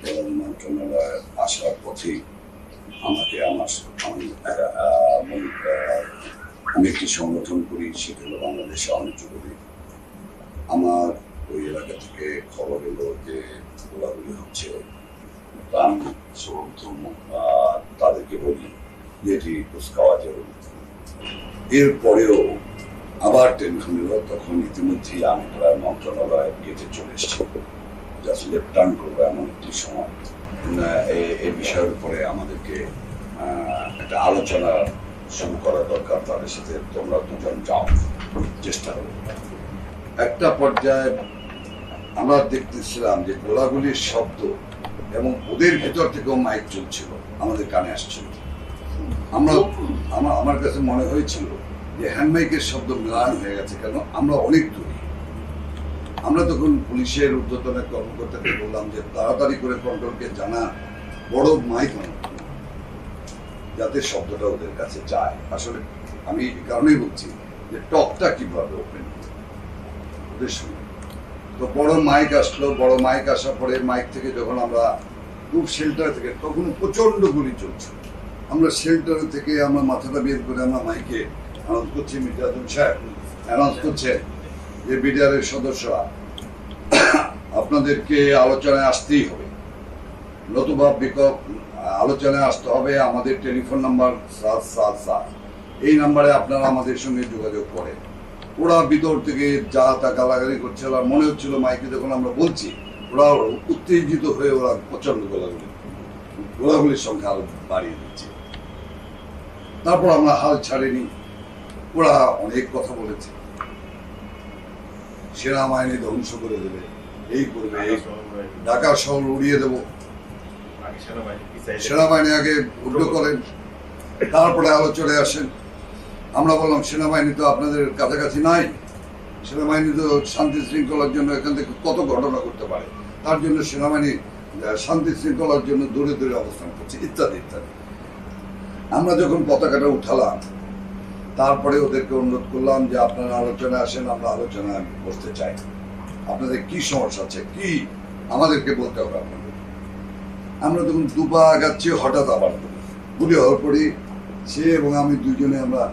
এবং মন্ত্রণালয়ে আসার পথেই আমাকে আমি একটি সংগঠন করি, সেটা হলো বাংলাদেশ বাণিজ্য করি। আমার ওই এলাকা থেকে খবর এলো যে গোলাগুলি হচ্ছে, আমি তাদেরকে বলি যে এটি কুচকাওয়াজের। এরপরেও আবার টেনশন এলো, তখন ইতিমধ্যেই আমি প্রায় মন্ত্রণালয়ের গেটে চলে এসেছি, জাস্ট লেফট টার্ন করবো এমন একটি সময়। এই বিষয়ের উপরে আমাদেরকে একটা আলোচনা শুরু করা দরকার তাদের সাথে। তোমরা দুজন যাও, চেষ্টা করো। একটা পর্যায়ে আমরা দেখতেছিলাম যে গোলাগুলির শব্দ এবং ওদের ভেতর থেকেও মাইক চলছিল, আমাদের কানে আসছিল। আমার কাছে মনে হয়েছিল যে হ্যান্ড মাইকের শব্দ মিলান হয়ে গেছে, কেন আমরা অনেক দূরে। আমরা তখন পুলিশের ঊর্ধ্বতনের কর্মকর্তাকে বললাম যে তাড়াতাড়ি করে কন্ট্রোলকে জানা, বড় মাইক যাতে শব্দটা ওদের কাছে যায়। আসলে আমি এই কারণেই বলছি যে টকটা কিভাবে ওপেন ওদের সঙ্গে। তো বড় মাইক আসলো, বড় মাইক আসার পরে মাইক থেকে যখন আমরা খুব শেল্টার থেকে, তখন প্রচন্ড গুলি চলছে। আমরা শেল্টার থেকে আমরা মাথাটা বের করে আমরা মাইকে অ্যানাউন্স করছি, মির্জাতুল সাহেব অ্যানাউন্স করছে যে বিডিআরের সদস্যরা আপনাদেরকে আলোচনায় আসতেই হবে, নতুবা আলোচনায় আসতে হবে। আমাদের টেলিফোন নাম্বার 777, এই নাম্বারে আপনারা আমাদের সঙ্গে যোগাযোগ করেন। ওরা ভিতর থেকে যা তা গালাগালি করছে, আর মনে হচ্ছিল মাইকে যখন আমরা বলছি ওরা উত্তেজিত হয়ে ওরা প্রচন্ড গোলাগুলির সংখ্যা আরো বাড়িয়ে দিচ্ছে। তারপর আমরা হাল ছাড়িনি, ওরা অনেক কথা বলেছে, সেনাবাহিনী ধ্বংস করে দেবে, এই করবে, ঢাকা শহর উড়িয়ে দেব। সেনাবাহিনী আগে উল্টো করেন, তারপরে আলোচনায় আসেন। আমরা বললাম সেনাবাহিনী তো আপনাদের কাছাকাছি নাই, সেনাবাহিনী তো শান্তি শৃঙ্খলার জন্য এখান থেকে কত ঘটনা করতে পারে, তার জন্য সেনাবাহিনী শান্তি শৃঙ্খলার জন্য দূরে দূরে অবস্থান করছে, ইত্যাদি ইত্যাদি। আমরা যখন পতাকাটা উঠালাম, তারপরে ওদেরকে অনুরোধ করলাম যে আপনারা আলোচনায় আসেন, আমরা আলোচনায় বসতে চাই, আপনাদের কি সমস্যা আছে, কি আমাদেরকে বলতে হবে আপনাদের। আমরা তখন দুপা আগাচ্ছি, হঠাৎ আবার গুলি হওয়ার পরই সে এবং আমি দুইজনে আমরা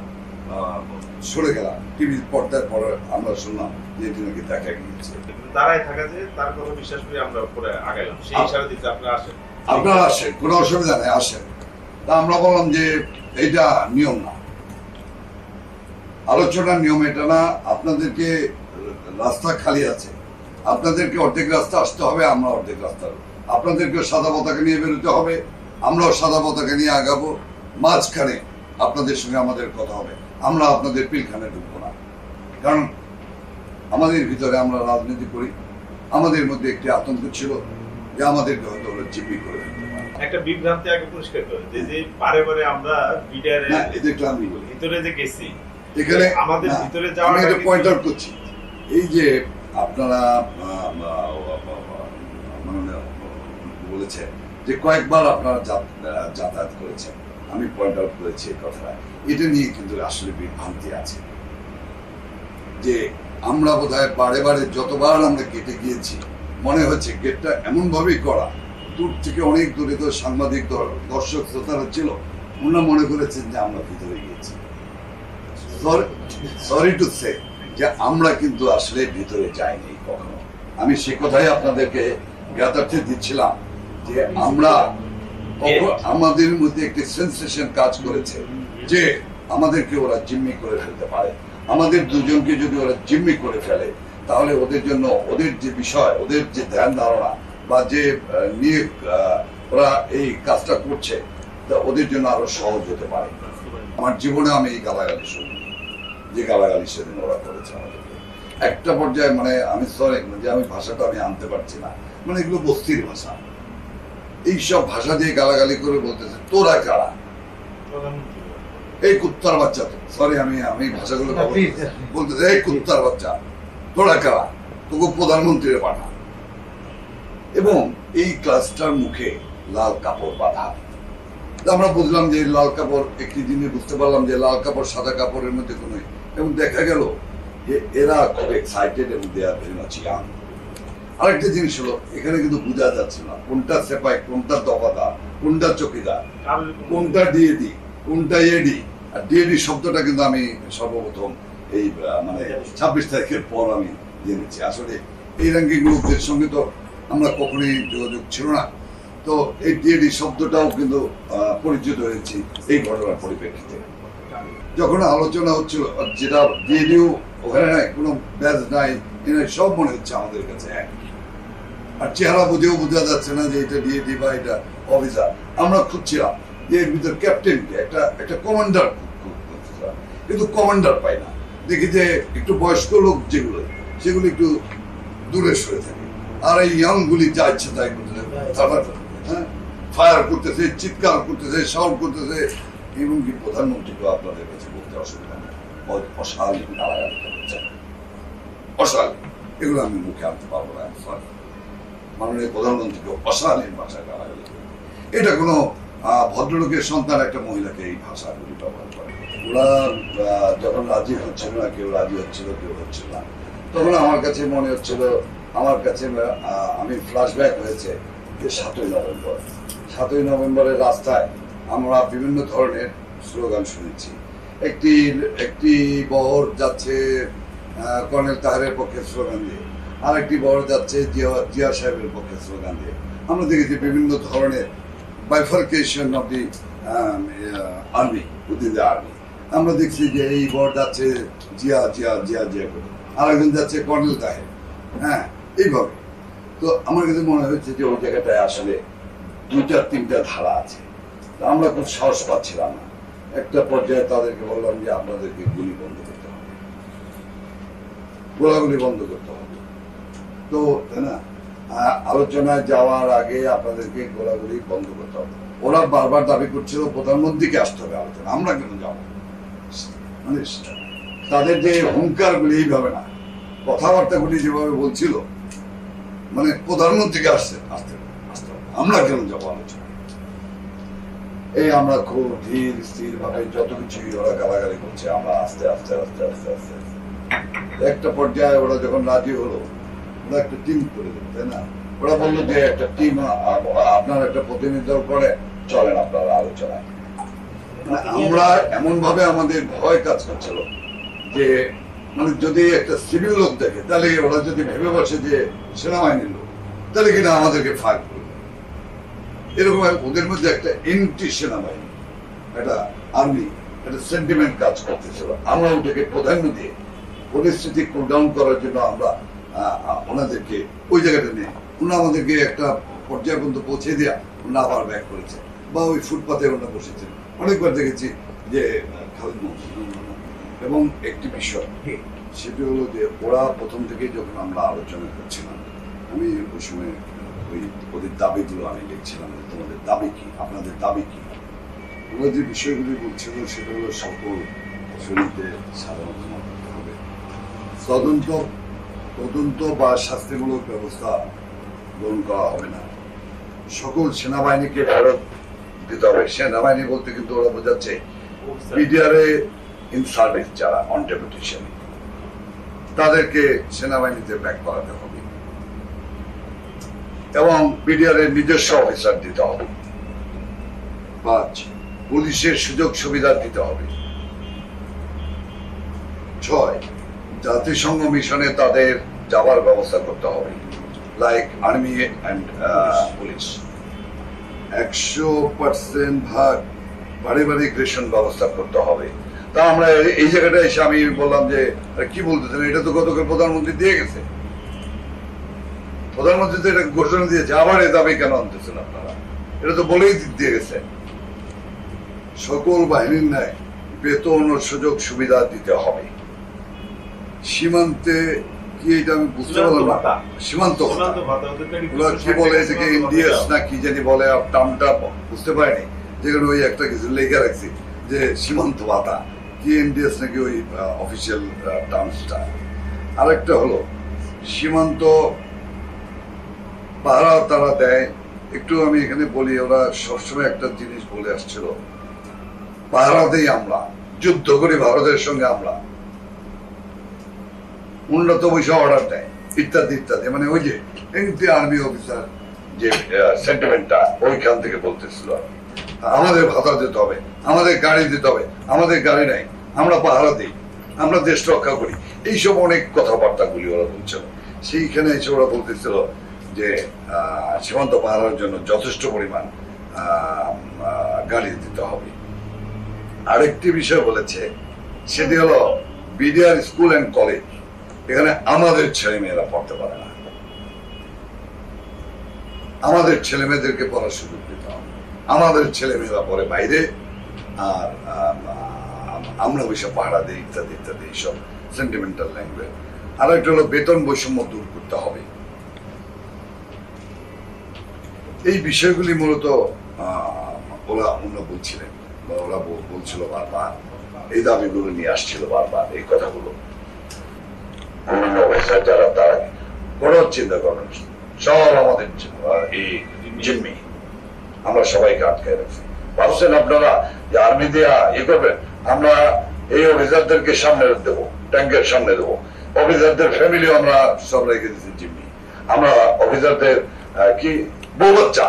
সরে গেলাম। টিভির পর্দায় পরে আমরা শুনলাম যে এটি নাকি দেখা গিয়েছে। দাঁড়ায় থাকা যে তার কথা বিশ্বাস করে আমরা পরে আগাইলাম, সেই ইশারা দিতে আপনারা আসেন, কোনো অসুবিধা নেই, আসেন। তা আমরা বললাম যে এইটা নিয়ম না, আলোচনার নিয়ম এটা না, আপনাদেরকে রাস্তা খালি আছে, আপনাদেরকে অর্ধেক রাস্তা আসতে হবে, আমরা অর্ধেক রাস্তা, আপনাদেরকে সাদা পতাকা নিয়ে বেরোতে হবে, আমরাও সাদা পতাকা নিয়ে আগাবো, মাঝখানে আপনাদের সঙ্গে আমাদের কথা হবে, আমরা আপনাদের পিলখানে ঢুকবো না। কারণ আমাদের ভিতরে আমরা রাজনীতি করি, আমাদের মধ্যে একটি আতঙ্ক ছিল যে আমাদেরকে হয়তো ওরা জিম্মি করে ফেলতে পারে। একটা বিভ্রান্তি আগে পরিষ্কার করে যে বারে বারে আমরা বিডিআরের ভিতরে যে গেছি, এখানে আমাদের ভিতরে যাওয়ার আমি এটা পয়েন্ট আউট করছি। এই যে আপনারা বলেছেন যে কয়েকবার আপনারা যাতায়াত করেছেন, আমি পয়েন্ট আউট করেছি এই কথাটা, এটা নিয়ে কিন্তু আসলে বিভ্রান্তি আছে যে আমরা বোধহয় বারে বারে যতবার আমরা গেটে গিয়েছি মনে হচ্ছে গেটটা এমন ভাবেই করা, দূর থেকে অনেক দূরে তো সাংবাদিক দর্শক শ্রোতারা ছিল, ওনারা মনে করেছেন যে আমরা ভিতরে গিয়েছি। সরি টু সে যে আমরা কিন্তু আসলে ভিতরে যাইনি কখনো। আমি সে কথাই আপনাদেরকে জ্ঞাতার্থে দিচ্ছিলাম যে আমরা আমাদের মধ্যে একটি সেন্সেশন কাজ করেছে যে আমাদেরকে ওরা জিম্মি করে ফেলতে পারে। আমাদের দুজনকে যদি ওরা জিম্মি করে ফেলে তাহলে ওদের জন্য ওদের যে বিষয়, ওদের যে ধ্যান ধারণা বা যে নিয়ে ওরা এই কাজটা করছে, তা ওদের জন্য আরো সহজ হতে পারে। আমার জীবনে আমি এই গালাগালি শুনি, যে গালাগালি সেদিন ওরা করেছে আমাদেরকে। একটা পর্যায়ে মানে আমি সরি যে আমি ভাষাটা আমি আনতে পারছি না, মানে এগুলো বস্তির ভাষা, এইসব ভাষা দিয়ে গালাগালি করে বলতেছে তোরা কারা, এই কুত্তার বাচ্চা, তো সরি আমি ভাষাগুলো বলতেছে এই কুত্তার বাচ্চা তোরা কারা, তোকে প্রধানমন্ত্রীর পাঠা। এবং এই ক্লাসটার মুখে লাল কাপড় বাঁধা। আমরা বুঝলাম যে লাল কাপড়, একটি দিনে বুঝতে পারলাম যে লাল কাপড় সাদা কাপড়ের মধ্যে কোনো, এবং দেখা গেল যে এরা খুব এক্সাইটেড এবং দে আর ভেরি মাচ ইয়াং। আরেকটা জিনিস হলো, এখানে কিন্তু বোঝা যাচ্ছে না কোনটা সেপাই, কোনটা দফাদার, কোনটা চকিদার, কোনটা ডিএডি, কোনটা এডি। আর ডিএডি শব্দটা কিন্তু আমি সর্বপ্রথম এই মানে 26 তারিখের পর আমি জেনেছি। আসলে এই র্যাঙ্কিং গ্রুপদের সঙ্গে তো আমরা কখনোই যোগাযোগ ছিল না। তো এই ডিএডি শব্দটাও কিন্তু পরিচিত হয়েছি এই ঘটনার পরিপ্রেক্ষিতে। যখন আলোচনা হচ্ছিল, যেটা ডিএডিও ওখানে নাই, কোনো ব্যাজ নাই, সব মনে হচ্ছে আমাদের কাছে এক। আর চেহারা বুঝেও বোঝা যাচ্ছে না যে এটা ডিএডি বা এটা অফিসার। আমরা খুঁজছিলাম যে এর ভিতর ক্যাপ্টেনকে, একটা কমান্ডার খুঁজছিলাম, কিন্তু কমান্ডার পাই না। দেখি যে একটু বয়স্ক লোক যেগুলো, সেগুলো একটু দূরে সরে থাকে। আর এই ইয়াং গুলি যা ইচ্ছে তাই করতে হ্যাঁ, ফায়ার করতেছে, চিৎকার করতেছে, সাউন্ড করতেছে। এমনকি প্রধানমন্ত্রীকে আপনাদের কাছে বলতে অসুবিধা নেই, অশালীন গালাগালি করছে, অশালীন। এগুলো আমি মুখে আনতে পারবো না। মাননীয় প্রধানমন্ত্রীকে অশালীন ভাষায় গালাগালি করে, এটা কোনো ভদ্রলোকের সন্তান একটা মহিলাকে এই ভাষাগুলি ব্যবহার করে। ওরা যখন রাজি হচ্ছিল না, কেউ রাজি হচ্ছিল, কেউ হচ্ছিল না, তখন আমার কাছে মনে হচ্ছিল, আমার কাছে আমি ফ্ল্যাশব্যাক হয়েছে যে 7ই নভেম্বর। 7ই নভেম্বরের রাস্তায় আমরা বিভিন্ন ধরনের স্লোগান শুনেছি। একটি বহর যাচ্ছে কর্নেল তাহেরের পক্ষে স্লোগান দিয়ে, আর একটি বহর যাচ্ছে জিয়া সাহেবের পক্ষে স্লোগান দিয়ে। আমরা দেখেছি বিভিন্ন ধরনের bifurcation of the army, within the army. আমরা দেখছি যে এই বহর যাচ্ছে জিয়া জিয়া জিয়া জিয়া করে, আরেকজন যাচ্ছে কর্নেল তাহের, হ্যাঁ, এইভাবে। তো আমার কাছে মনে হচ্ছে যে ওই জায়গাটায় আসলে 2-3টা ধারা আছে। আমরা খুব সাহস পাচ্ছিলাম না। একটা পর্যায়ে তাদেরকে বললাম যে আপনাদেরকে গুলি বন্ধ করতে হবে, গোলাগুলি বন্ধ করতে হবে। তো তাই না, আলোচনায় যাওয়ার আগে আপনাদেরকে গোলাগুলি বন্ধ করতে হবে। ওরা বারবার দাবি করছিল প্রধানমন্ত্রীকে আসতে হবে আলোচনা, আমরা কেন যাবো? মানে তাদের যে হুঙ্কার গুলি এইভাবে না, কথাবার্তাগুলি যেভাবে বলছিল, মানে প্রধানমন্ত্রীকে আসতে আসতে আসতে হবে, আমরা কেন যাবো আলোচনা? এই আমরা খুব ধীর স্থির ভাবে যত কিছুই ওরা গালাগালি করছে, আমরা আস্তে আস্তে আস্তে আস্তে আস্তে একটা পর্যায়ে ওরা যখন রাজি হলো, ওরা একটা টিম করে দিল, তাই না? ওরা বললো যে একটা টিম, আপনার একটা প্রতিনিধি দল করে চলেন আপনারা আলোচনায়। আমরা এমন ভাবে আমাদের ভয় কাজ করছিল যে মানে যদি একটা সিভিল লোক দেখে, তাহলে ওরা যদি ভেবে বসে যে সেনাবাহিনীর লোক, তাহলে কিনা আমাদেরকে ফায়ার করবে। এরকম ওদের মধ্যে একটা এন্টি সেনাবাহিনী, একটা আর্মি, একটা সেন্টিমেন্ট কাজ করতেছিল। আমরা ওটাকে প্রাধান্য দিয়ে পরিস্থিতি কুল ডাউন করার জন্য আমরা ওনাদেরকে ওই জায়গাটা নিয়ে, ওনারা আমাদেরকে একটা পর্যায় পর্যন্ত পৌঁছে দেওয়া, ওনারা আবার ব্যাক করেছে, বা ওই ফুটপাতে ওনারা বসেছেন। অনেকবার দেখেছি যে খালিদ মহসিন। এবং একটি বিষয় সেটি হলো যে ওরা প্রথম থেকে যখন আমরা আলোচনা করছিলাম, আমি ওই সময় ওদের দাবিগুলো আমি লিখছিলাম, তোমাদের দাবি কি, আপনাদের দাবি কি। ওরা যে বিষয়গুলি বলছিল সেটা হলো সকল শরীরে সাধারণত হবে, তদন্ত বা শাস্তিমূলক ব্যবস্থা গ্রহণ করা হবে না, সকল সেনাবাহিনীকে ফেরত দিতে হবে। সেনাবাহিনী বলতে কিন্তু ওরা বোঝাচ্ছে বিডিআরে ইন সার্ভিস যারা অন ডেপুটেশন, তাদেরকে সেনাবাহিনীতে ব্যাক করাতে হবে এবং বিডিআর এর নিজস্ব অফিসার দিতে হবে। 5, পুলিশের সুযোগ সুবিধা দিতে হবে। 6, জাতিসংঘ মিশনে তাদের যাওয়ার ব্যবস্থা করতে হবে, লাইক আর্মি অ্যান্ড পুলিশ। 100% ভাগ পারিবারিক রেশন ব্যবস্থা করতে হবে। তা আমরা এই জায়গাটা এসে আমি বললাম যে কি বলতেছেন, এটা তো গতকাল প্রধানমন্ত্রী দিয়ে গেছে, প্রধানমন্ত্রী তো এটা ঘোষণা দিয়েছে, আবার এ দাবি কেন আনতেছেন আপনারা? এটা তো বলেই দিয়ে গেছে। সকল বাহিনীর ন্যায় বেতন ও সুযোগ সুবিধা দিতে হবে। সীমান্তে কি, এটা আমি বুঝতে পারলাম না। সীমান্ত কি বলে এটাকে, ইন্ডিয়াস না কি জানি বলে, টার্মটা বুঝতে পারিনি। যেখানে ওই একটা কিছু লেখা রাখছি যে সীমান্ত ভাতা কি, ইন্ডিয়াস নাকি ওই অফিসিয়াল টার্মসটা। আরেকটা হলো সীমান্ত পাহারা তারা দেয়। একটু আমি এখানে বলি, ওরা সবসময় একটা জিনিস বলে আসছিল, পাহারা দেই আমরা, যুদ্ধ করি ভারতের সঙ্গে আমরা। উন্নত পয়সা অর্ডার দেয়, ইত্যাদি ইত্যাদি, মানে ওই যে এনটি আর্মি অফিসার যে সেন্টিমেন্টটা ওইখান থেকে বলতেছিল আমাদের ভাতা দিতে হবে, আমাদের গাড়ি দিতে হবে, আমাদের গাড়ি নাই, আমরা পাহারা দিই, আমরা দেশ রক্ষা করি, এইসব অনেক কথাবার্তা গুলি ওরা বলছিল। সেইখানে এসে ওরা বলতেছিল যে সীমান্ত পাহারার জন্য যথেষ্ট পরিমাণ গাড়ি দিতে হবে। আরেকটি বিষয় বলেছে, সেটি হলো বিডিআর স্কুল অ্যান্ড কলেজ, এখানে আমাদের ছেলে মেয়েরা পড়তে পারে না, আমাদের ছেলে মেয়েদেরকে পড়ার সুযোগ দিতে হবে, আমাদের ছেলে মেয়েরা পড়ে বাইরে, আর আমরা ওইসব পাহারা দিই ইত্যাদি ইত্যাদি, এইসব সেন্টিমেন্টাল ল্যাঙ্গুয়েজ। আর একটা হলো বেতন বৈষম্য দূর করতে হবে। এই বিষয়গুলি মূলত ওরা বলছিলেন, বা ওরা বলছিল বারবার, এই দাবিগুলো নিয়ে আসছিল বারবার, এই কথাগুলো। অন্যান্য অফিসার যারা, তারা বড় চিন্তা করেন, সব আমাদের এই জিম্মি, আমরা সবাইকে আটকায় রাখছি। ভাবছেন আপনারা যে আর্মি দেয়া করবেন, আমরা এই অফিসারদেরকে সামনে দেবো, ট্যাঙ্কের সামনে দেবো, অফিসারদের ফ্যামিলি আমরা সব রেখে দিচ্ছি জিম্মি। আমরা অফিসারদের কি বউ বাচ্চা,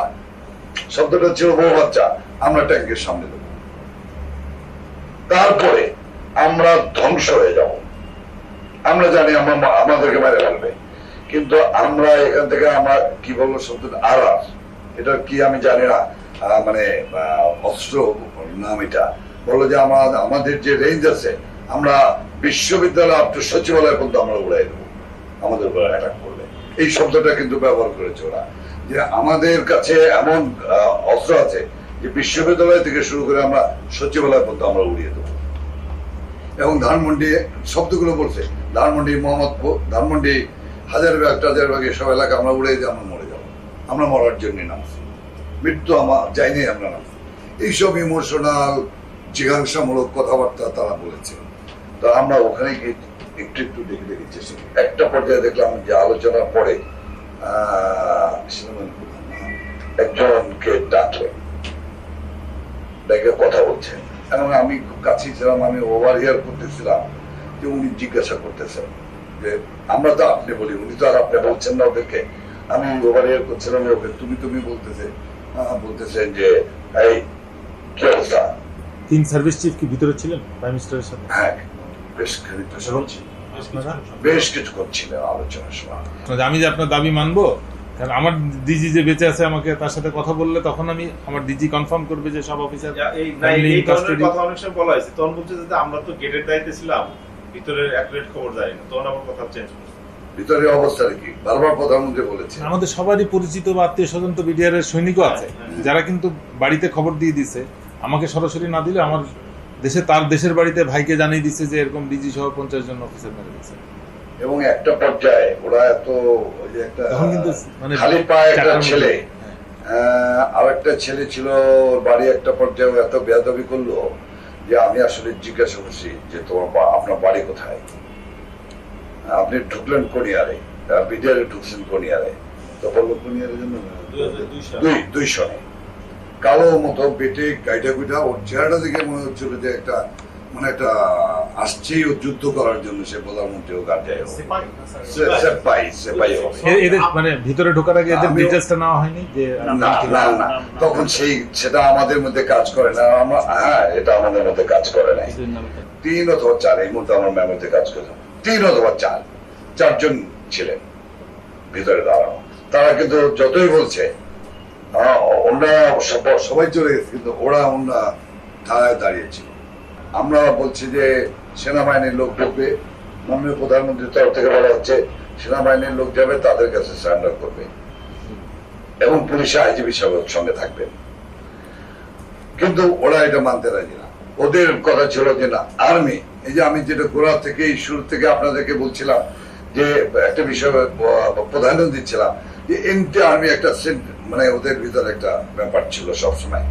শব্দটা ছিল বউ বাচ্চা, আমরা ট্যাঙ্কের সামনে দেবো, তারপরে আমরা ধ্বংস হয়ে যাব। আমরা জানি আমরা আমাদেরকে মেরে ফেলবে, কিন্তু আমরা এখান থেকে আমরা কি বলবো শব্দটা আরাস, এটা কি আমি জানি না, মানে অস্ত্র নাম এটা, বললো যে আমাদের যে রেঞ্জ আছে, আমরা বিশ্ববিদ্যালয় আপ টু সচিবালয় পর্যন্ত আমরা উড়াই দেবো আমাদের উপর অ্যাটাক করলে। এই শব্দটা কিন্তু ব্যবহার করেছে ওরা, যে আমাদের কাছে এমন অস্ত্র আছে যে বিশ্ববিদ্যালয় থেকে শুরু করে আমরা সচিবালয় পর্যন্ত আমরা উড়িয়ে দেবো। এবং ধানমন্ডি শব্দগুলো বলছে, ধানমন্ডি, মোহাম্মদপুর, ধানমন্ডি, হাজারবাগ টাজারবাগ এসব এলাকা আমরা উড়িয়ে দিয়ে আমরা মরে যাবো, আমরা মরার জন্য নামছি, মৃত্যু আমার যাইনি, আমরা নামছি। এইসব ইমোশনাল জিজ্ঞাসামূলক কথাবার্তা তারা বলেছে। তো আমরা ওখানে গিয়ে একটু একটু দেখে দেখেছি। একটা পর্যায়ে দেখলাম যে আলোচনার পরে একজনকে ডাকলেন, ডেকে কথা বলছেন, এবং আমি খুব কাছেই ছিলাম, আমি ওভার হিয়ার করতেছিলাম যে উনি জিজ্ঞাসা করতেছেন যে আমরা তো আপনি বলি, উনি তো আর আপনি বলছেন না ওদেরকে, আমি ওভার হিয়ার করছিলাম, ওকে তুমি তুমি বলতেছেন যে এই কি অবস্থা। তিন সার্ভিস চিফ কি ভিতরে ছিলেন প্রাইম মিনিস্টারের সাথে? হ্যাঁ, বেশ কিছু করছিলেন আলোচনার সময়। আমি যে আপনার দাবি মানবো, কারণ আমার ডিজি যে বেঁচে আছে, আমাকে তার সাথে কথা বললে তখন আমি আমার ডিজি কনফার্ম করবে যে সব অফিসার এই ধরনের কথা অনেক সময় বলা হয়েছে। তখন বলছে যে আমরা তো গেটের দায়িত্বে ছিলাম, ভিতরের অ্যাকুরেট খবর জানি না, তখন আবার কথা চেঞ্জ করছে। ভিতরে অবস্থা কি বারবার প্রধানমন্ত্রী বলেছে, আমাদের সবারই পরিচিত বা আত্মীয় স্বজন তো বিডিআর এর সৈনিকও আছে, যারা কিন্তু বাড়িতে খবর দিয়ে দিছে, আমাকে সরাসরি না দিলে আমার তার দেশের বাড়িতে ভাইকে জানিয়ে দিচ্ছে যে এরকম ডিজি সহ 50 জন অফিসার মেরে দিচ্ছে। এবং একটা পর্যায়ে ওরা এত ওই যে একটা মানে খালি পায়ে একটা ছেলে, আর একটা ছেলে ছিল বাড়ি, একটা পর্যায়ে এত বেয়াদবি করলো যে আমি আসলে জিজ্ঞাসা করছি যে তোমার আপনার বাড়ি কোথায়, আপনি ঢুকলেন কোনিয়ারে, বিডিআরে ঢুকছেন কোনিয়ারে, তো বললো কোনিয়ারের জন্য 2 সনে কালো মতো বেটে গাইডা গুইডা, ওর চেহারাটা দেখে মনে হচ্ছিল যে একটা মানে একটা আসছেই ও যুদ্ধ করার জন্য, সে প্রধানমন্ত্রী ও গার্জায় মানে ভিতরে ঢোকার আগে এদের ডিটেইলসটা নেওয়া হয়নি যে না, তখন সেটা আমাদের মধ্যে কাজ করে না। হ্যাঁ, এটা আমাদের মধ্যে কাজ করে না। 3 অথবা 4 এই মুহূর্তে আমার মেমোরিতে কাজ করে, 3 অথবা 4 জন ছিলেন ভিতরে দাঁড়ানো। তারা কিন্তু যতই বলছে ওরা সবাই চলে গেছে, কিন্তু ওরা ধারায় দাঁড়িয়েছিল। আমরা বলছি যে সেনাবাহিনীর লোক ঢুকবে, মাননীয় প্রধানমন্ত্রীর তরফ থেকে বলা হচ্ছে সেনাবাহিনীর লোক যাবে, তাদের কাছে সারেন্ডার করবে এবং পুলিশে আইজিবি সাহেবের সঙ্গে থাকবেন। কিন্তু ওরা এটা মানতে রাজি না। ওদের কথা ছিল যে না, আর্মি, এই যে আমি যেটা গোড়া থেকে শুরু থেকে আপনাদেরকে বলছিলাম যে একটা বিষয় প্রাধান্য দিচ্ছিলাম যে এনটি আর্মি একটা মানে ওদের ভিতরে একটা ব্যাপার ছিল সবসময়।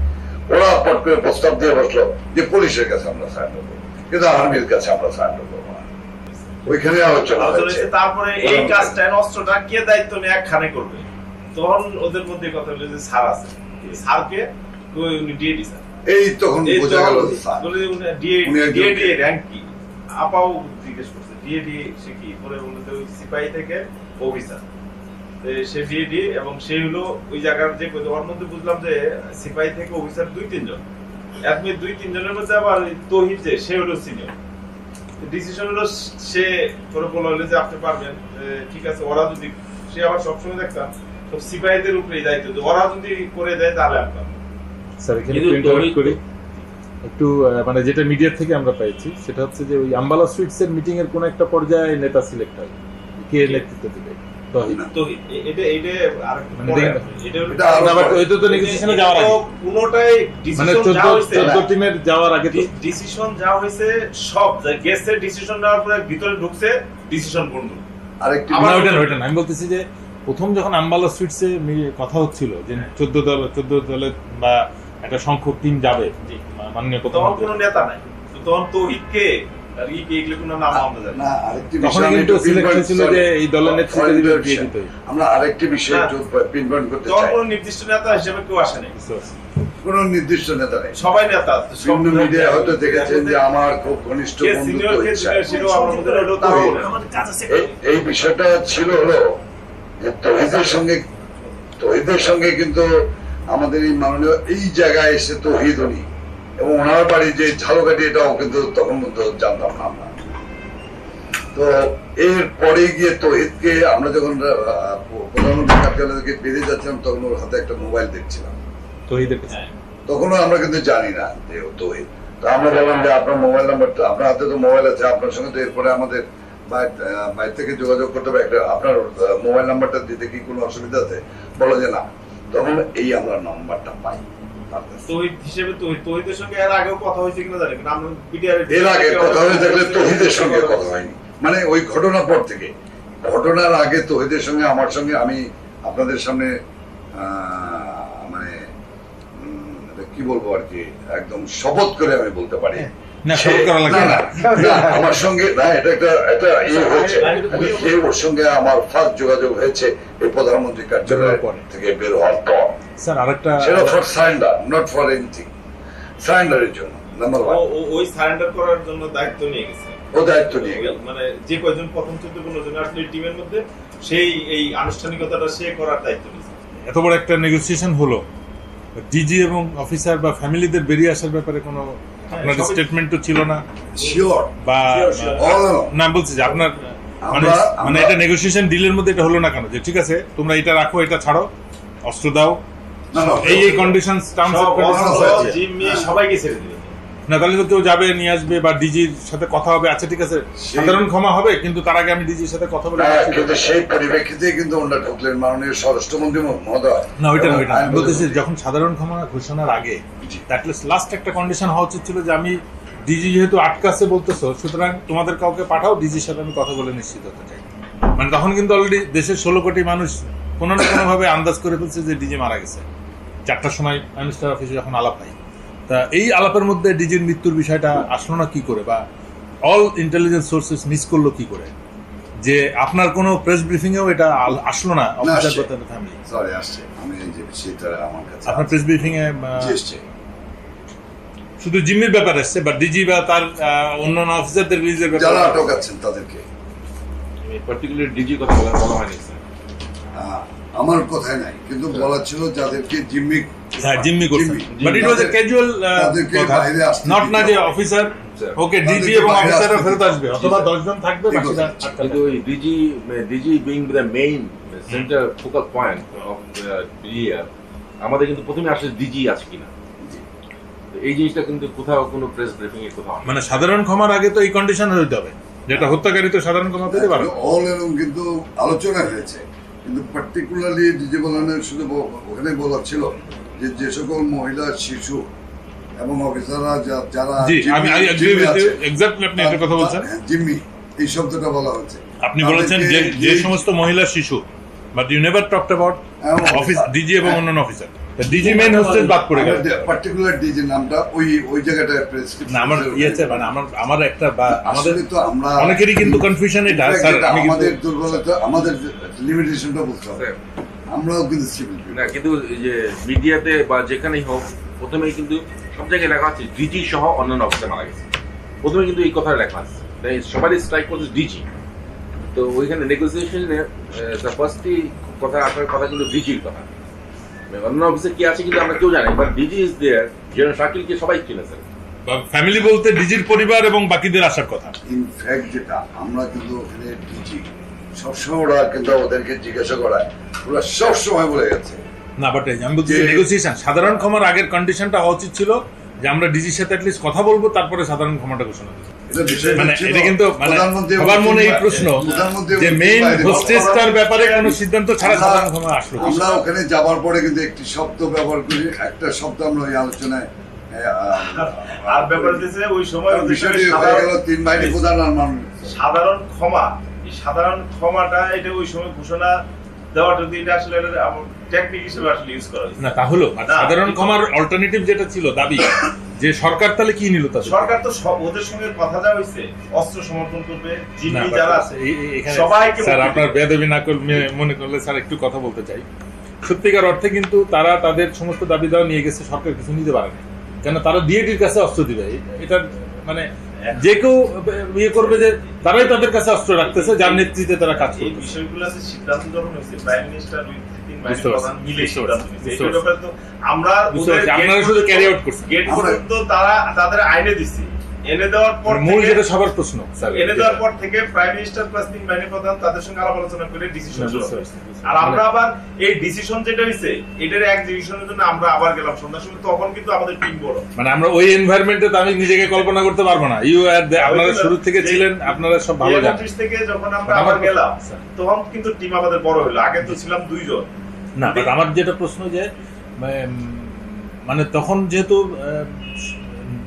ওরা পট করে প্রস্তাব দিয়ে বসলো যে পুলিশের কাছে আমরা সারেন্ডার করবো, কিন্তু আর্মির কাছে আমরা সারেন্ডার করবো না। ওইখানে আলোচনা হচ্ছে। তারপরে এই কাজটা অস্ত্রটা কে দায়িত্ব নিয়ে একখানে করবে, তখন ওদের মধ্যে কথা হলো যে স্যার আছে, স্যারকে উনি ডিএডি স্যার, এই তখন বোঝা গেল ডিএডি র্যাঙ্ক কি, আপাও জিজ্ঞেস করছে ডিএডি সে কি, পরে বলতে সিপাহী থেকে অফিসার। সে বিএডি এবং সে হলো ওই জায়গার যে ওর মধ্যে বুঝলাম যে সিপাহী থেকে অফিসার 2-3 জন, এমনি 2-3 জনের মধ্যে আবার তৌহিদ যে সে হলো সিনিয়র। ডিসিশন হলো সে করে বললো যে আপনি পারবেন, ঠিক আছে। ওরা যদি, সে আবার সবসময় দেখতাম সব সিপাহীদের উপরেই দায়িত্ব, ওরা যদি করে দেয় তাহলে আমরা। স্যার এখানে একটু ইন্টারাপ্ট করি একটু, মানে যেটা মিডিয়া থেকে আমরা পেয়েছি সেটা হচ্ছে যে ওই আম্বালা সুইটস এর মিটিং এর কোন একটা পর্যায়ে নেতা সিলেক্ট হয়, কে নেতৃত্ব দিবে? তৌহিদ। তৌহিদ এটা আর মানে এটা আবার ওই তো নেগোসিয়েশনে যাওয়ার আগে কোনটাই মানে ডিসিশন যা হইছে 14 টিমের যাওয়ার আগে তো ডিসিশন যা হইছে সব গেছে, ডিসিশন নেওয়ার পরে ভিতরে ঢুকছে ডিসিশন বন্ধ। আরেকটি ওইটা আমি বলতেছি যে প্রথম যখন আম্বালা সুইটসে কথা হচ্ছিল যে 14 দলে বা একটা সংখ্যক টিম যাবে, মাননীয় তখন কোনো নেতা নাই, তখন তৌহিদকে আর কি এগুলো কোনো নাম আমরা জানি না। আরেকটি তখন বিষয় কিন্তু সিলেক্ট হয়েছিল যে এই দলের নেতৃত্ব দিবে দিয়ে দিতে। আমরা আরেকটি বিষয় একটু পিনপয়েন্ট করতে তখন চাই। কোনো নির্দিষ্ট নেতা হিসেবে কেউ আসে নাই, কোনো নির্দিষ্ট নেতা নেই, সবাই নেতা। বিভিন্ন মিডিয়া হয়তো দেখেছেন যে আমার খুব ঘনিষ্ঠ কে বন্ধু সিনিয়র কে তৌহিদ ছিল আমরা মধ্যে হলো তাও তৌহিদ। এই বিষয়টা ছিল হলো যে তৌহিদের সঙ্গে কিন্তু আমাদের এই মাননীয় এই জায়গায় এসে তৌহিদ উনি এবং ওনার বাড়ি যে ঝালকাঠি এটাও কিন্তু তখন মধ্যে জানতাম না আমরা। তো এর পরে গিয়ে তৌহিদকে আমরা যখন প্রধানমন্ত্রী কার্যালয় থেকে বেরিয়ে যাচ্ছিলাম তখন ওর হাতে একটা মোবাইল দেখছিলাম, তৌহিদের কাছে। তখনও আমরা কিন্তু জানি না যে ও তৌহিদ। তো আমরা বললাম যে আপনার মোবাইল নাম্বারটা, আপনার হাতে তো মোবাইল আছে, আপনার সঙ্গে তো এরপরে আমাদের বাইরে থেকে যোগাযোগ করতে হবে, একটা আপনার মোবাইল নাম্বারটা দিতে কি কোনো অসুবিধা আছে? বলো যে না। তখন এই আমরা নাম্বারটা পাই। তৌহিদ হিসেবে তৌহিদের সঙ্গে এর আগেও কথা হয়েছে কিনা জানি না, আমরা বিডিআর এর আগে কথা হয়ে থাকলে তৌহিদের সঙ্গে কথা হয়নি, মানে ওই ঘটনার পর থেকে। ঘটনার আগে তৌহিদের সঙ্গে আমার সঙ্গে আমি আপনাদের সামনে মানে কি বলবো আর কি, একদম শপথ করে আমি বলতে পারি আমার সঙ্গে না, এটা একটা ইয়ে হয়েছে, ওর সঙ্গে আমার ফার্স্ট যোগাযোগ হয়েছে এই প্রধানমন্ত্রী কার্যালয় থেকে বের হওয়ার পর। স্যার আরেকটা, সেটা for surrender, not for anything, সারেন্ডারের জন্য। নাম্বার 1 ওই সারেন্ডার করার জন্য দায়িত্ব নিয়ে গেছে, ও দায়িত্ব নিয়ে গেল, মানে যে কয়জন প্রথম 14-15 জন আসলে টিমের মধ্যে সেই এই আনুষ্ঠানিকতাটা সে করার দায়িত্ব নিয়েছে। এত বড় একটা নেগোসিয়েশন হলো, ডিজি এবং অফিসার বা ফ্যামিলিদের বেরিয়ে আসার ব্যাপারে কোনো আপনার স্টেটমেন্ট তো ছিল না শিওর বা না, বলছি যে আপনার মানে এটা নেগোসিয়েশন ডিলের মধ্যে এটা হলো না কেন যে ঠিক আছে তোমরা এটা রাখো, এটা ছাড়ো, অস্ত্র দাও, এই কন্ডিশনস টার্মস এন্ড কন্ডিশনস জিম্মি সবাইকে ছেড়ে দিবে না, তাহলে তো কেউ যাবে নিয়ে আসবে বা ডিজির সাথে কথা হবে, আচ্ছা ঠিক আছে সাধারণ ক্ষমা হবে, কিন্তু তার আগে আমি ডিজির সাথে কথা বলে কিন্তু সেই পরিপ্রেক্ষিতে কিন্তু ওনারা ঢুকলেন মাননীয় স্বরাষ্ট্রমন্ত্রী মহোদয়। না ওইটা বলতেছি যখন সাধারণ ক্ষমা ঘোষণার আগে লাস্ট একটা কন্ডিশন হওয়া উচিত ছিল যে আমি ডিজি যেহেতু আটকাছে বলতেছো, সুতরাং তোমাদের কাউকে পাঠাও, ডিজির সাথে আমি কথা বলে নিশ্চিত হতে চাই। মানে তখন কিন্তু অলরেডি দেশের 16 কোটি মানুষ কোনো না কোনো ভাবে আন্দাজ করে ফেলছে যে ডিজি মারা গেছে। 4টার সময় মিনিস্টার অফিসে যখন আলাপ হয়, তা এই আলাপের মধ্যে ডিজির মৃত্যুর বিষয়টা আসলো না কি করে, বা অল ইন্টেলিজেন্স সোর্সেস মিস করলো কি করে, যে আপনার কোনো প্রেস ব্রিফিং এও এটা আসলো না? সরি আসছে, আমি এই যে বিষয়টা আমার কাছে আপনার প্রেস ব্রিফিং এ এসেছে, শুধু জিম্মির ব্যাপার আসছে, বা ডিজি বা তার অন্যান্য অফিসারদের রিলিজের ব্যাপারে যারা আটক আছেন তাদেরকে পার্টিকুলার ডিজি কথা বলা হয়নি স্যার। আমার কথাই নাই, কিন্তু বলা ছিল যাদেরকে জিম্মি করছে, but it was A casual কথা, নট না যে অফিসার ওকে ডিজি এবং অফিসাররা ফেরত আসবে অথবা 10 জন থাকবে বাকিরা। কিন্তু ওই DG being the main centre focal point of BDR, আমাদের কিন্তু প্রথমে আসলে ডিজি আছে কিনা এই জিনিসটা কিন্তু কোথাও কোনো প্রেস ব্রিফিং এ কোথাও, মানে সাধারণ ক্ষমার আগে তো এই কন্ডিশন হতে হবে, যেটা হত্যাকারী তো সাধারণ ক্ষমা পেতে পারে। অল এরকম কিন্তু আলোচনা হয়েছে, কিন্তু পার্টিকুলারলি ডিজি বলানের শুধু ওখানে বলা ছিল যে যে সকল মহিলা, শিশু এবং অফিসাররা যারা জিম্মি, এই শব্দটা বলা হচ্ছে। আপনি বলেছেন যে সমস্ত মহিলা, শিশু, but you never talked about office DG এবং অন্যান্য অফিসার। ডিজি মেইন হোস্টেজ বাদ পড়ে গেল, পার্টিকুলার ডিজি নামটা ওই জায়গাটায় না আমার ইয়েছে, মানে আমার একটা বা আমাদের তো আমরা অনেকেরই কিন্তু কনফিউশন এটা স্যার, আমাদের দুর্বলতা, আমাদের লিমিটেশনটা বুঝতে হবে। আমরাও কিন্তু সিভিল না, কিন্তু এই যে মিডিয়াতে বা যেখানেই হোক প্রথমেই কিন্তু সব জায়গায় লেখা আছে ডিজি সহ অন্যান্য অফিসার মারা গেছে, প্রথমে কিন্তু এই কথা লেখা আছে, তাই সবারই স্ট্রাইক করছে ডিজি। তো ওইখানে নেগোসিয়েশনে ফার্স্টই কথা আসার কথা কিন্তু ডিজির কথা। অন্য অফিসে কি আছে কিন্তু আমরা কেউ জানি, but DG is there. General শাকিলকে সবাই চিনেছেন। ফ্যামিলি বলতে ডিজির পরিবার এবং বাকিদের আসার কথা। ইনফ্যাক্ট যেটা আমরা কিন্তু ওখানে ডিজি সবসময় ওরা কিন্তু ওদেরকে জিজ্ঞাসা করায়, ওরা সবসময় বলে গেছে না, বাট আমি বলছি নেগোসিয়েশন সাধারণ ক্ষমার আগের কন্ডিশনটা হওয়া উচিত ছিল যে আমরা ডিজির সাথে অ্যাটলিস্ট কথা বলবো, তারপরে সাধারণ ক্ষমাটা ঘোষণা করবো। মানে এটা কিন্তু মানে সবার মনে এই প্রশ্ন যে মেইন হোস্টেসটার ব্যাপারে কোনো সিদ্ধান্ত ছাড়া সাধারণ ক্ষমা আসলো। আমরা ওখানে যাবার পরে কিন্তু একটি শব্দ ব্যবহার করি, একটা শব্দ আমরা ওই আলোচনায় আর ব্যাপার হচ্ছে ওই সময় বিষয়টি হয়ে গেল 3 বাহিনী প্রধান আর মানুষ সাধারণ ক্ষমা। এই সাধারণ ক্ষমাটা এটা ওই সময় ঘোষণা দেওয়াটা এটা আসলে টেকনিক হিসেবে আসলে ইউজ করা হয়েছে না, তা হলো সাধারণ ক্ষমার অল্টারনেটিভ যেটা ছিল দাবি যে সরকার তাহলে কি নিল, তা সরকার তো সব ওদের সঙ্গে কথা যা হয়েছে অস্ত্র সমর্পণ করবে, জিম্মি না, যারা আছে এখানে সবাইকে স্যার আপনার বেয়াদবি না করলে মনে করলে স্যার একটু কথা বলতে চাই। সত্যিকার অর্থে কিন্তু তারা তাদের সমস্ত দাবি দেওয়া নিয়ে গেছে, সরকার কিছু নিতে পারে না, কেন তারা ডিএটির কাছে অস্ত্র দিবে। এটা মানে যে কেউ ইয়ে করবে যে তারাই তাদের কাছে অস্ত্র রাখতেছে, যার নেতৃত্বে তারা কাজ এই করবে। বিষয়গুলো আছে সিদ্ধান্ত যখন হয়েছে প্রাইম মিনিস্টার বুঝতে পারছি, মিলে বুঝতে সিদ্ধান্ত পারছি, নিয়েছে। বুঝতে এই ব্যাপারে তো আমরা বুঝতে পারছি, আপনারা শুধু ক্যারি আউট করছেন। গেট পর্যন্ত তারা তাদের আইনে দিছি, এনে দেওয়ার পর মূল থেকে- যেটা সবার প্রশ্ন স্যার, এনে দেওয়ার পর থেকে প্রাইম মিনিস্টার প্লাস 3 বাহিনী প্রধান তাদের সঙ্গে আলাপ আলোচনা করে ডিসিশন বুঝতে শুরু পারছি, হয়েছে। বুঝতে আর পারছি। আমরা আবার এই ডিসিশন যেটা হইছে এটার এক্সিকিউশনের জন্য আমরা আবার গেলাম সন্ধ্যার সময়, তখন কিন্তু আমাদের টিম বড়। মানে আমরা ওই এনভায়রনমেন্টে তো আমি নিজেকে কল্পনা করতে পারবো না। আপনারা শুরু থেকে ছিলেন, আপনারা সব ভালো জানেন। অফিস থেকে যখন আমরা আমার আবার প্রশ্ন, গেলাম স্যার। তখন কিন্তু টিম আমাদের বড় হলো। আগে তো ছিলাম 2 জন। না, বাট আমার যেটা প্রশ্ন যে মানে তখন যেহেতু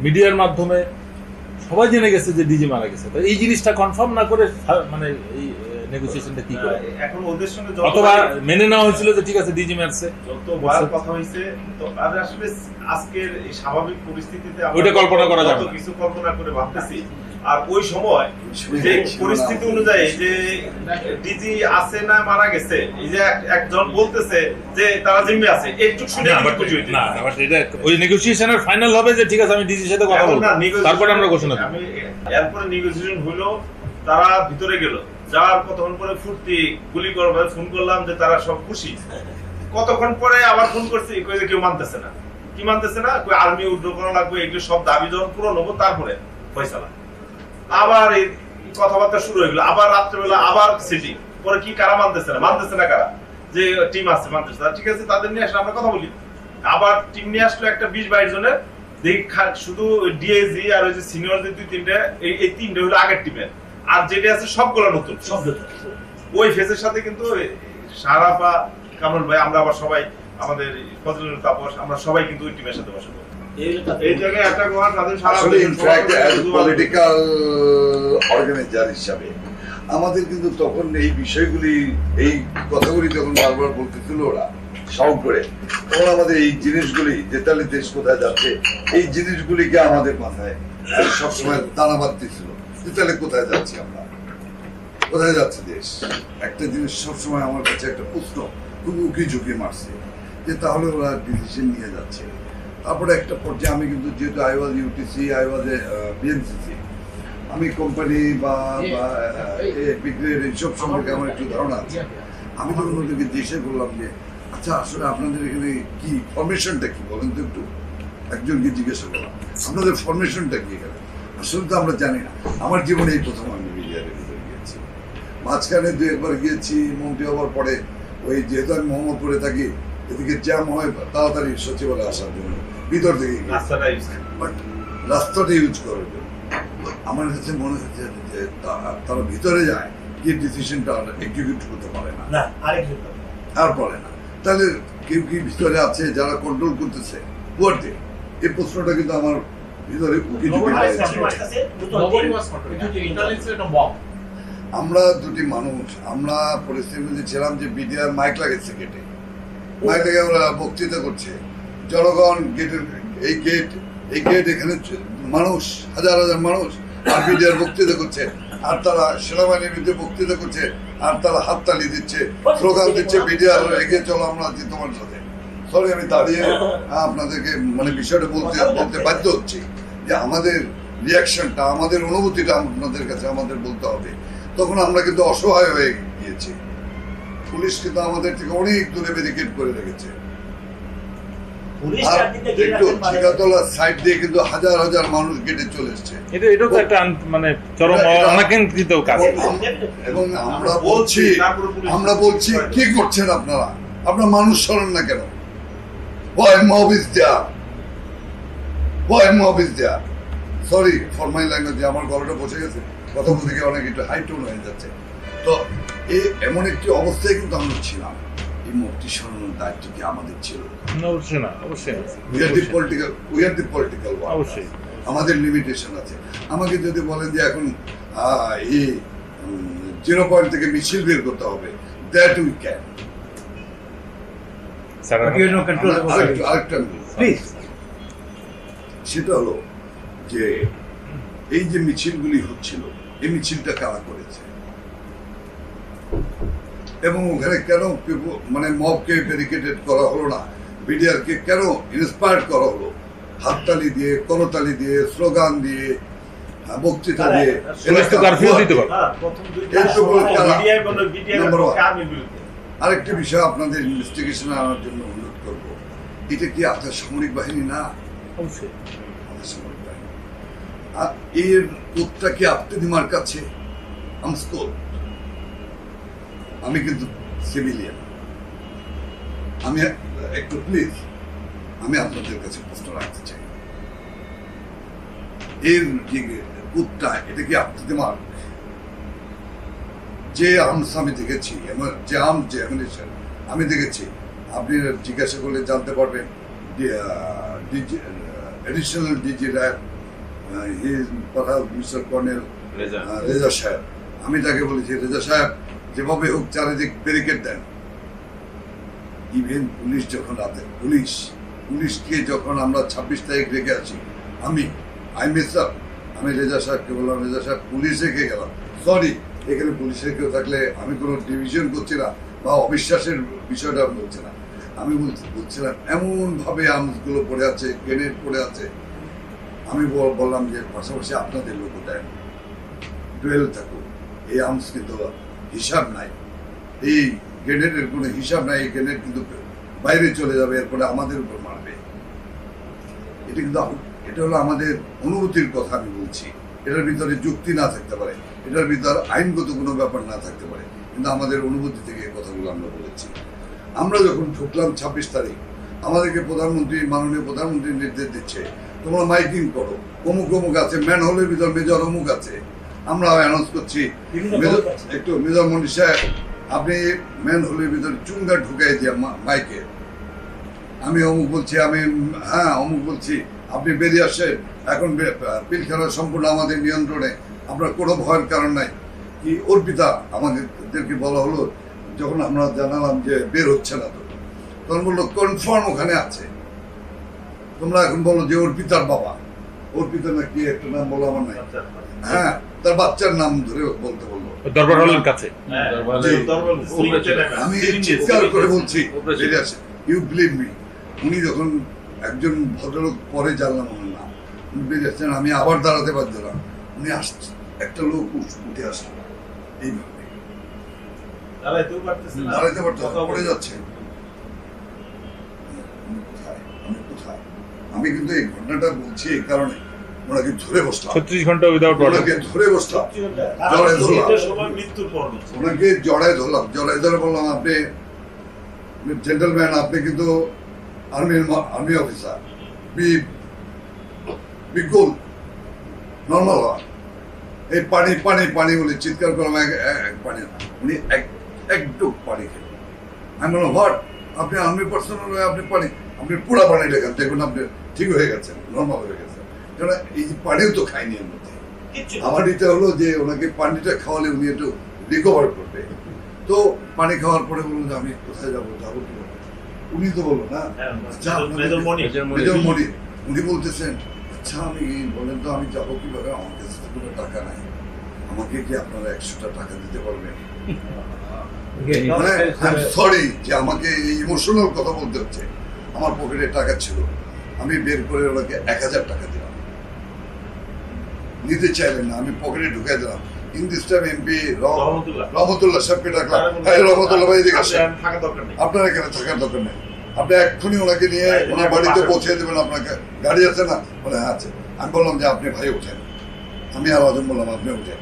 মিডিয়ার মাধ্যমে সবাই জেনে গেছে যে ডিজি মারা গেছে, তো এই জিনিসটা কনফার্ম না করে মানে এই নেগোসিয়েশনটা কি করে? এখন ওদের সঙ্গে অথবা মেনে নেওয়া হয়েছিল যে ঠিক আছে ডিজি মারছে, যতবার কথা হয়েছে তো আর আসলে আজকের এই স্বাভাবিক পরিস্থিতিতে আমরা ওইটা কল্পনা করা যাবে কত না। কিছু কল্পনা করে ভাবতেছি। আর ওই সময় যে পরিস্থিতি অনুযায়ী যে ডিজি আছে না মারা গেছে, এই যে একজন বলতেছে যে তারা জিম্মি আছে, একটু শুনে না, but এটা ওই নেগোসিয়েশনের ফাইনাল হবে যে ঠিক আছে আমি ডিজির সাথে কথা বলবো, তারপরে আমরা ঘোষণা দেব। আমি এরপরে নেগোসিয়েশন হলো, তারা ভিতরে গেল, যাওয়ার কতক্ষণ পরে ফুর্তি গুলি করবে, ফোন করলাম যে তারা সব খুশি। কতক্ষণ পরে আবার ফোন করছি, কই যে কেউ মানতেছে না। কি মানতেছে না? কই আর্মি উইথড্র করা লাগবে, এগুলো সব দাবি যখন পূরণ হবো তারপরে ফয়সালা। আবার এই কথাবার্তা শুরু হয়ে গেল, আবার রাত্রেবেলা আবার সিটিং। পরে কি কারা মানতেছে না? মানতেছে না কারা? যে টিম আছে মানতেছে না, ঠিক আছে তাদের নিয়ে আসলে আমরা কথা বলি। আবার টিম নিয়ে আসলো একটা 20-22 জনের, দেখি শুধু ডিএজি আর ওই যে সিনিয়র যে 2-3টা, এই 3টে হলো আগের টিমের, আর যেটা আছে সবগুলো নতুন। ওই ফেজের সাথে কিন্তু সারা বা কামরুল ভাই আমরা আবার সবাই আমাদের ফজলুল তাপস আমরা সবাই কিন্তু ওই টিমের সাথে বসে এই জায়গায় একটা কথা তাদের সারা আসলে ইনফ্যাক্ট পলিটিক্যাল অর্গানাইজার হিসাবে আমাদের কিন্তু তখন এই বিষয়গুলি, এই কথাগুলি যখন বারবার বলতেছিল ওরা সাউন্ড করে, তখন আমাদের এই জিনিসগুলি যে তাহলে দেশ কোথায় যাচ্ছে, এই জিনিসগুলিকে আমাদের মাথায় সবসময় দানা বাঁধতেছিল যে তাহলে কোথায় যাচ্ছি আমরা, কোথায় যাচ্ছে দেশ। একটা জিনিস সবসময় আমার কাছে একটা প্রশ্ন খুব উকি ঝুঁকি মারছে যে তাহলে ওরা ডিসিশন নিয়ে যাচ্ছে। তারপরে একটা পর্যায়ে আমি কিন্তু যেহেতু I was UTC, I was BNCC, আমি কোম্পানি বা বিক্রির এইসব সম্পর্কে আমার একটু ধারণা আছে। আমি তখন ওদেরকে জিজ্ঞেস করলাম যে আচ্ছা আসলে আপনাদের এখানে কি ফরমেশনটা কি বলেন তো একটু। একজনকে জিজ্ঞাসা করলাম আপনাদের ফরমেশনটা কি এখানে, আসলে তো আমরা জানি না। আমার জীবনে এই প্রথম আমি মিডিয়ার ভিতরে গিয়েছি, মাঝখানে 2-1বার গিয়েছি মন্ত্রী হওয়ার পরে। ওই যেহেতু আমি মোহাম্মদপুরে থাকি, এদিকে জ্যাম হয় তাড়াতাড়ি সচিবালয়ে আসার জন্য ভিতর থেকে বাট রাস্তাটা ইউজ করার জন্য আমার কাছে মনে হচ্ছে যে তারা ভিতরে যায় গিয়ে ডিসিশনটা এক্সিকিউট করতে পারে না, আর পারে না। তাহলে কেউ কি ভিতরে আছে যারা কন্ট্রোল করতেছে ওয়ার্ডে? এই প্রশ্নটা কিন্তু আমার ভিতরে উকি ঝুঁকি মারছে। আমরা দুটি মানুষ, আমরা পরিস্থিতিতে ছিলাম যে বিডিআর মাইক লাগেছে গেটে, মাইক লাগে ওরা বক্তৃতা করছে, জনগণ গেটের এই গেট এখানে মানুষ হাজার হাজার মানুষ, আর বিডিআর বক্তৃতা করছে, আর তারা সেনাবাহিনীর বিরুদ্ধে বক্তৃতা করছে, আর তারা হাততালি দিচ্ছে, স্লোগান দিচ্ছে বিডিআর এগিয়ে চলো আমরা আছি তোমার সাথে। সরি আমি দাঁড়িয়ে আপনাদেরকে মানে বিষয়টা বলতে বাধ্য হচ্ছি যে আমাদের রিয়াকশনটা, আমাদের অনুভূতিটা আপনাদের কাছে আমাদের বলতে হবে। তখন আমরা কিন্তু অসহায় হয়ে গিয়েছি। পুলিশ কিন্তু আমাদের থেকে অনেক দূরে ব্যারিকেড করে রেখেছে। আর একটু ঠিকাতলার সাইড দিয়ে কিন্তু হাজার হাজার মানুষ গেটে চলে এসছে। এটা তো একটা মানে চরম অনাকাঙ্ক্ষিত কাজ। এবং আমরা বলছি কি করছেন আপনারা? আপনারা মানুষ সরেন না কেন? Why mob is there? Why mob is there? Sorry for my language, আমার গলাটা বসে গেছে, কথা বলতে গিয়ে অনেক একটু হাই টোন হয়ে যাচ্ছে। তো এমন একটি অবস্থায় কিন্তু আমরা ছিলাম। এই মুক্তি সরানোর দায়িত্ব কি আমাদের ছিল? অবশ্যই না, অবশ্যই না। We are the political one. অবশ্যই আমাদের লিমিটেশন আছে। আমাকে যদি বলেন যে এখন এই 0 পয়েন্ট থেকে মিছিল বের করতে হবে, দ্যাট উই ক্যান। আরেকটা প্লিজ, সেটা হলো যে এই যে মিছিলগুলি হচ্ছিল, এই মিছিলটা কারা করেছে এবং ওখানে কেন মানে মবকে ব্যারিকেডেড করা হলো না? বিডিআরকে কেন ইন্সপায়ার করা হলো? হাততালি দিয়ে, করতালি দিয়ে, স্লোগান দিয়ে, বক্তৃতা দিয়ে। আরেকটি বিষয় আপনাদের ইনভেস্টিগেশন আনার জন্য অনুরোধ করব, এটা কি আধা সামরিক বাহিনী না? অবশ্যই আধা সামরিক বাহিনী। আর এর কোডটা কি আপনাদের কাছে? আমি কিন্তু সিভিলিয়ান। আমি একটু প্লিজ, আমি আপনাদের কাছে প্রশ্ন রাখতে চাই, এর যে কোডটা, এটা কি আপনাদের মার্ক? যে আর্মস আমি দেখেছি, যে আর্মস যে অ্যামিনিশন আমি দেখেছি, আপনি জিজ্ঞাসা করলে জানতে পারবেন। Additional DG RAB mister colonel Reza Saheb, আমি তাকে বলেছি, রেজা সাহেব যেভাবে হোক চারিদিক ব্যারিকেড দেন। ইভেন পুলিশ যখন রাতে পুলিশকে যখন আমরা 26 তারিখ রেখে আসি, আমি রেজা সাহেবকে বললাম, রেজা সাহেব পুলিশ রেখে গেলাম, সরি এখানে পুলিশ রেখেও থাকলে আমি কোনো ডিভিশন করছি না বা অবিশ্বাসের বিষয়টা বলছি না, আমি বলছিলাম এমন ভাবে আর্মসগুলো পড়ে আছে, গ্রেনেড পড়ে আছে। আমি বললাম যে পাশাপাশি আপনাদের লোক দেন, ডুয়েল থাকুক, এই আর্মস কিন্তু হিসাব নাই, এই গ্রেনেডের কোনো হিসাব নাই, এই গ্রেনেড কিন্তু বাইরে চলে যাবে, এরপরে আমাদের উপর মারবে। এটা কিন্তু এটা হলো আমাদের অনুভূতির কথা আমি বলছি। এটার ভিতরে যুক্তি না থাকতে পারে, এটার ভিতরে আইনগত কোনো ব্যাপার না থাকতে পারে, কিন্তু আমাদের অনুভূতি থেকে এই কথাগুলো আমরা বলেছি। আমরা যখন ঢুকলাম 26 তারিখ, আমাদেরকে মাননীয় প্রধানমন্ত্রী নির্দেশ দিচ্ছে, তোমরা মাইকিং করো, অমুক অমুক আছে, ম্যান হোলের ভিতর মেজর অমুক আছে। আমরা অ্যানাউন্স করছি, একটু মেজর মন্ডি সাহেব আপনি ম্যান হোলের ভিতর চুঙ্গা ঢুকাই দিয়ে মাইকে, আমি অমুক বলছি, অমুক বলছি, আপনি বেরিয়ে আসেন, এখন পিলখানা সম্পূর্ণ আমাদের নিয়ন্ত্রণে, আপনার কোনো ভয়ের কারণ নাই। কি অর্পিতা আমাদেরকে বলা হলো, যখন আমরা জানালাম যে বের হচ্ছে না, তখন বললো কনফার্ম ওখানে আছে, তোমরা এখন বলো যে অর্পিতার বাবা, অর্পিতা না কি একটা নাম বলো আমার নাই, হ্যাঁ তার বাচ্চার নাম ধরে বলতে বললো দরবার হলের কাছে। আমি চিৎকার করে বলছি, ইউ বিলিভ মি, উনি যখন একজন ভদ্রলোক পরে জানলাম ওনার নাম, উনি বেরিয়ে আসছেন, আমি আবার দাঁড়াতে পারছিলাম, উনি আসছে, একটা লোক উঠে আসলো এইভাবে, দাঁড়াইতে পারতো, পড়ে যাচ্ছে। কোথায় আমি কিন্তু এই ঘটনাটা বলছি এই কারণে, ওনাকে ধরে বসলাম 36 ঘন্টা উইদাউট অর্ডার, ওনাকে ধরে বসলাম, জড়ায় ধরলাম, ওনাকে জড়ায় ধরে বললাম, আপনি জেন্টলম্যান, আপনি কিন্তু আর্মি অফিসার, বিকুল নর্মাল হওয়া, এই পানি পানি পানি বলে চিৎকার করলাম, পানি, উনি একটু পানি খেলেন। আমি বললাম হোয়াট, আপনি আর্মি পার্সোনাল হয়ে আপনি পানি, আপনি পুরা পানি লেখেন, দেখুন আপনি ঠিক হয়ে গেছেন, নর্মাল হয়ে গেছেন, কেন এই পানিও তো খাইনি এর মধ্যে। আমার এটা হলো যে ওনাকে পানিটা খাওয়ালে উনি একটু রিকভার করবে। তো পানি খাওয়ার পরে বললো যে আমি কোথায় যাবো কি, উনি তো বললো না, মেজর মনি, উনি বলতেছেন আচ্ছা আমি বলেন তো আমি যাবো কিভাবে, আমার কাছে তো কোনো টাকা নাই, আমাকে কি আপনারা 100টা টাকা দিতে পারবেন? সরি যে আমাকে ইমোশনাল কথা বলতে হচ্ছে, আমার পকেটে টাকা ছিল, আমি বের করে ওনাকে 1000 টাকা দিলাম, নিতে চাইলেন না, আমি পকেটে ঢুকাই দিলাম, ইন দিস টাইম এমপি রহমতুল্লাহ। রহমতুল্লাহ সাহেবকে ডাকলাম, হ্যাঁ রহমতুল্লাহ ভাই এদিকে আসেন। আপনার থাকা দরকার নেই। আপনার এখানে থাকার দরকার নেই, আপনি এক্ষুনি ওনাকে নিয়ে ভাই, ওনার আপনি বাড়িতে পাঠান। পৌঁছে দেবেন। আপনাকে গাড়ি আছে না? বলে হ্যাঁ আছে। আমি বললাম যে আপনি ভাই উঠেন, আমি আর আজম বললাম আপনি উঠেন।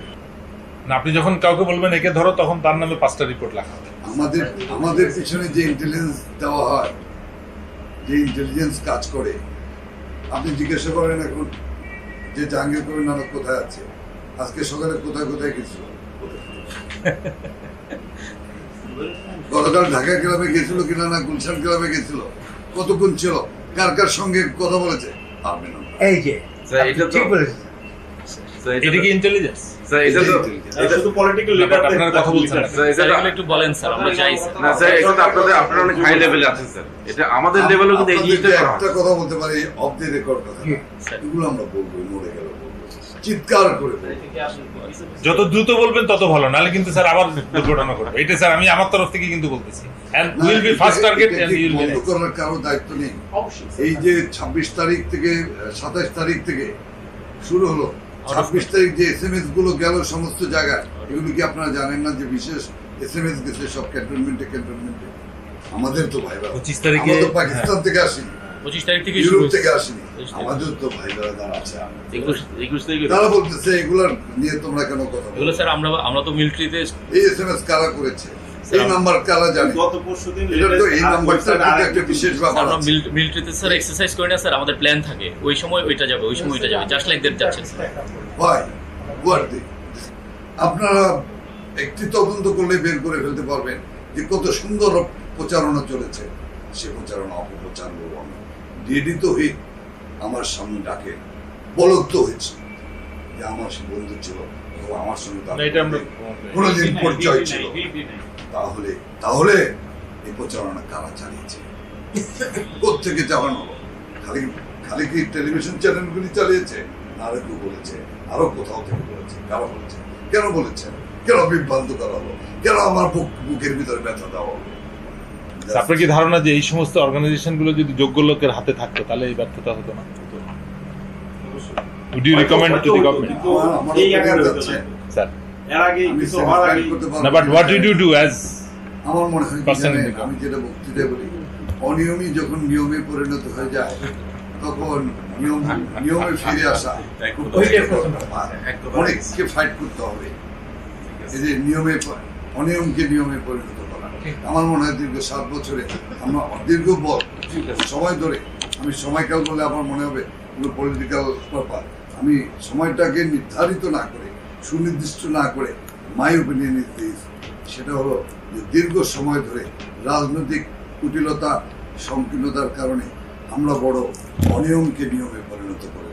না, আপনি যখন কাউকে বলবেন একে ধরো, তখন তার নামে 5টা রিপোর্ট লেখা হবে। আমাদের পিছনে যে ইন্টেলিজেন্স দেওয়া হয়, যে ইন্টেলিজেন্স কাজ করে, আপনি জিজ্ঞাসা করেন এখন যে জাহাঙ্গীর কবির নানক কোথায় আছে, আজকে সকালে কোথায় কোথায় গেছিল, গতকাল ঢাকা ক্লাবে গেছিল কিনা, না গুলশান ক্লাবে গেছিল, কতক্ষণ ছিল, কার কার সঙ্গে কথা বলেছে, পারবেন না। এই যে স্যার, আপনি এটা তো- ঠিক বলেছেন। স্যার, এটা কি ইন্টেলিজেন্স? স্যার, এটা তো শুধু পলিটিক্যাল না, লিডার but আপনারা কথা বলছেন না। স্যার, এটা স্যার, তো- এগুলো একটু বলেন স্যার, আমরা চাই স্যার। না স্যার, এটা তো আপনারা অনেক হাই লেভেলে আছেন স্যার। এটা আমাদের লেভেলেও কিন্তু এই জিনিসটা আপনাদেরকে করা একটা হয়। কথা বলতে পারি, অফ দি রেকর্ড কথা, স্যার। এগুলো আমরা বলবো, মরে গেল বলবো, চিৎকার করে বলবো। যত দ্রুত বলবেন তত ভালো, নাহলে কিন্তু স্যার আবার দুর্ঘটনা ঘটবে। এটা স্যার আমি আমার তরফ থেকে কিন্তু বলতেছি, and না, will be first এটা- target এটা and কি you will be বন্ধ next. করার কারো দায়িত্ব নেই। এই যে 26 তারিখ থেকে 27 তারিখ থেকে শুরু হলো, 26 তারিখ যে SMS গুলো গেল সমস্ত জায়গায়, এগুলো কি আপনারা জানেন না যে বিশেষ SMS গেছে সব ক্যান্টনমেন্টে? আমাদের তো ভাইরা 25 তারিখে আমরা তো পাকিস্তান থেকে আসিনি, 25 তারিখ থেকে ইউরোপ শুরু হয়েছে। থেকে আসিনি, 25 তারিখ। আমাদের তো ভাইরা যারা আছে, 21 তারিখে তারা বলতেছে এগুলার নিয়ে তোমরা কেন কথা বলো? এগুলো স্যার আমরা তো মিলিটারিতে এই SMS কারা করেছে, এই নাম্বার কারা জানে? গত পরশুদিন এটা তো এই নাম্বারটা কিন্তু একটা বিশেষ ব্যাপার আমরা আছে। মিলিটারিতে স্যার এক্সারসাইজ করি না স্যার, আমাদের প্ল্যান থাকে ওই সময় ওইটা যাবে, ওই সময় ওইটা যাবে, জাস্ট লাইক দ্যাট যাচ্ছে স্যার। Why? What they? আপনারা একটি তদন্ত করলে বের করে ফেলতে পারবেন যে কত সুন্দর প্রচারণা চলেছে। সে প্রচারণা অপপ্রচার বলবো আমি। ডিডি তো আমার সামনে ডাকে, বলদ তো হয়েছে যে আমার সে বন্ধু ছিল, অথবা আমার সঙ্গে তার না, এটা আমরা কোনোদিন পরিচয় ছিল। তাহলে এই প্রচারণা কারা চালিয়েছে? কোথেকে চালানো হলো? খালি কি টেলিভিশন চ্যানেলগুলি চালিয়েছে? না, আরো কেউ বলেছে, আরো কোথাও থেকে বলেছে। কারা বলেছে? কেন বলেছে? কেন বিভ্রান্ত করা হলো? কেন আমার বুকের ভিতরে ব্যথা দেওয়া হলো? আপনার কি ধারণা যে এই সমস্ত অর্গানাইজেশন গুলো যদি যোগ্য লোকের হাতে থাকতো তাহলে এই ব্যর্থতা হতো না? Would you recommend to the government? আমার এই আকারে opinion হতো যাচ্ছে। না। Sir. এর আগে আমি কিছু semi হওয়ার fight আগে করতে পারবো No, but না। what did you do as আমার মনে হয় কি person in জানেন, the government? আমি যেটা বক্তৃতায় বলি, অনিয়মই যখন নিয়মে পরিণত হয়ে যায়, তখন নিয়মে ফিরে আসা খুব ওইটাই প্রথম ব্যাপার। অনেককে ফাইট করতে হবে এই যে অনিয়মকে নিয়মে পরিণত করা। আমার মনে হয় দীর্ঘ 7 বছরে আমরা দীর্ঘ সময় ধরে, আমি সময়কাল বলে আমার মনে হবে পলিটিক্যাল ব্যাপার, আমি সময়টাকে নির্ধারিত না করে, সুনির্দিষ্ট না করে মাই ওপিনিয়ন ইজ দিস, সেটা হলো যে দীর্ঘ সময় ধরে রাজনৈতিক কুটিলতা, সংকীর্ণতার কারণে আমরা বড় অনিয়মকে নিয়মে পরিণত করে